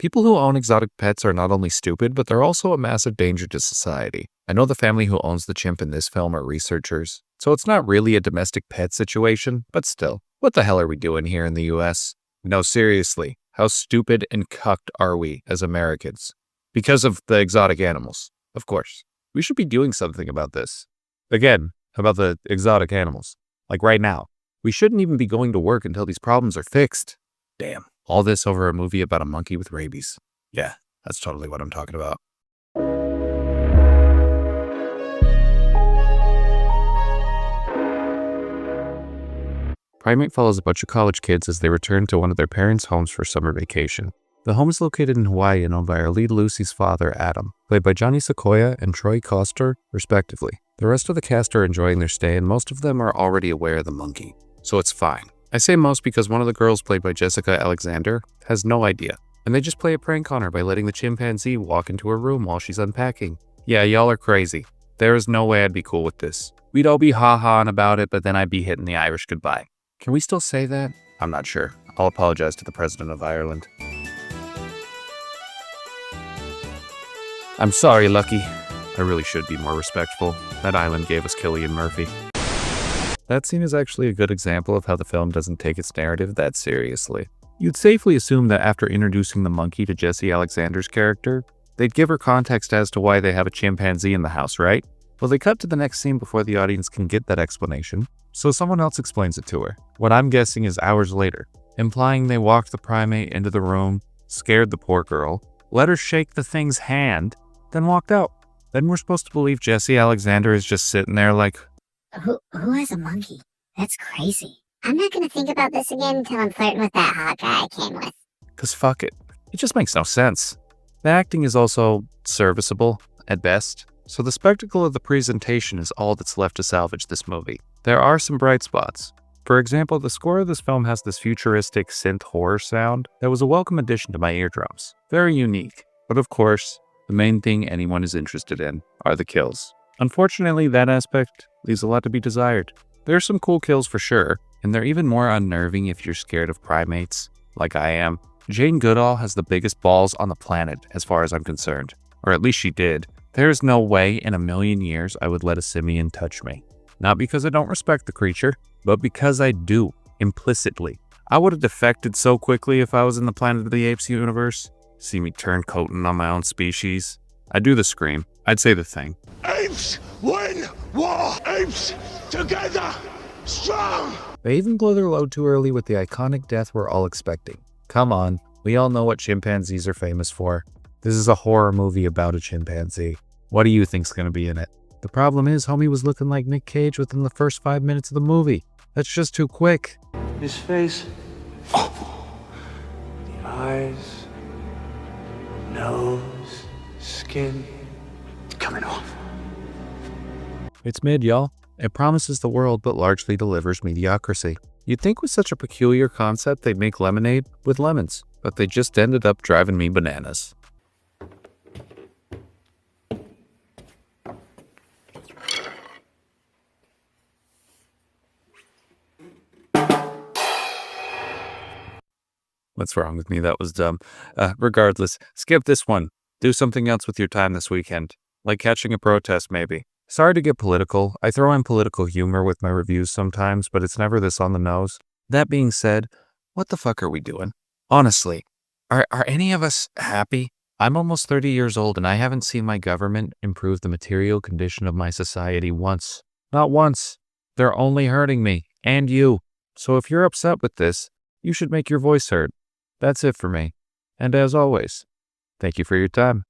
People who own exotic pets are not only stupid, but they're also a massive danger to society. I know the family who owns the chimp in this film are researchers, so it's not really a domestic pet situation, but still, what the hell are we doing here in the US? No, seriously, how stupid and cucked are we as Americans? Because of the exotic animals, of course. We should be doing something about this. Again, about the exotic animals. Like right now. We shouldn't even be going to work until these problems are fixed. Damn. All this over a movie about a monkey with rabies. Yeah, that's totally what I'm talking about. Primate follows a bunch of college kids as they return to one of their parents' homes for summer vacation. The home is located in Hawaii and owned by our lead Lucy's father, Adam, played by Johnny Sequoia and Troy Koster, respectively. The rest of the cast are enjoying their stay, and most of them are already aware of the monkey, so it's fine. I say most because one of the girls, played by Jessica Alexander, has no idea, and they just play a prank on her by letting the chimpanzee walk into her room while she's unpacking. Yeah, y'all are crazy. There is no way I'd be cool with this. We'd all be ha-haing about it, but then I'd be hitting the Irish goodbye. Can we still say that? I'm not sure. I'll apologize to the President of Ireland. I'm sorry, Lucky. I really should be more respectful. That island gave us Cillian Murphy. That scene is actually a good example of how the film doesn't take its narrative that seriously. You'd safely assume that after introducing the monkey to Jessie Alexander's character, they'd give her context as to why they have a chimpanzee in the house, right? Well, they cut to the next scene before the audience can get that explanation, so someone else explains it to her. What I'm guessing is hours later, implying they walked the primate into the room, scared the poor girl, let her shake the thing's hand, then walked out. Then we're supposed to believe Jessie Alexander is just sitting there like, Who has a monkey? That's crazy. I'm not gonna think about this again until I'm flirting with that hot guy I came with. Cause fuck it. It just makes no sense. The acting is also serviceable, at best, so the spectacle of the presentation is all that's left to salvage this movie. There are some bright spots. For example, the score of this film has this futuristic synth horror sound that was a welcome addition to my eardrums. Very unique. But of course, the main thing anyone is interested in are the kills. Unfortunately, that aspect leaves a lot to be desired. There are some cool kills for sure, and they're even more unnerving if you're scared of primates, like I am. Jane Goodall has the biggest balls on the planet, as far as I'm concerned. Or at least she did. There is no way in a million years I would let a simian touch me. Not because I don't respect the creature, but because I do, implicitly. I would have defected so quickly if I was in the Planet of the Apes universe. See me turncoating on my own species. I'd do the scream. I'd say the thing. Apes win war! Apes together! Strong! They even blow their load too early with the iconic death we're all expecting. Come on, we all know what chimpanzees are famous for. This is a horror movie about a chimpanzee. What do you think's gonna be in it? The problem is, homie was looking like Nick Cage within the first 5 minutes of the movie. That's just too quick. His face. Oh. The eyes. Nose. Skin. It's coming off. It's mid, y'all. It promises the world, but largely delivers mediocrity. You'd think with such a peculiar concept they'd make lemonade with lemons, but they just ended up driving me bananas. What's wrong with me? That was dumb. Regardless, skip this one. Do something else with your time this weekend. Like catching a protest, maybe. Sorry to get political. I throw in political humor with my reviews sometimes, but it's never this on the nose. That being said, what the fuck are we doing? Honestly, are any of us happy? I'm almost 30 years old and I haven't seen my government improve the material condition of my society once. Not once. They're only hurting me, and you. So if you're upset with this, you should make your voice heard. That's it for me. And as always, thank you for your time.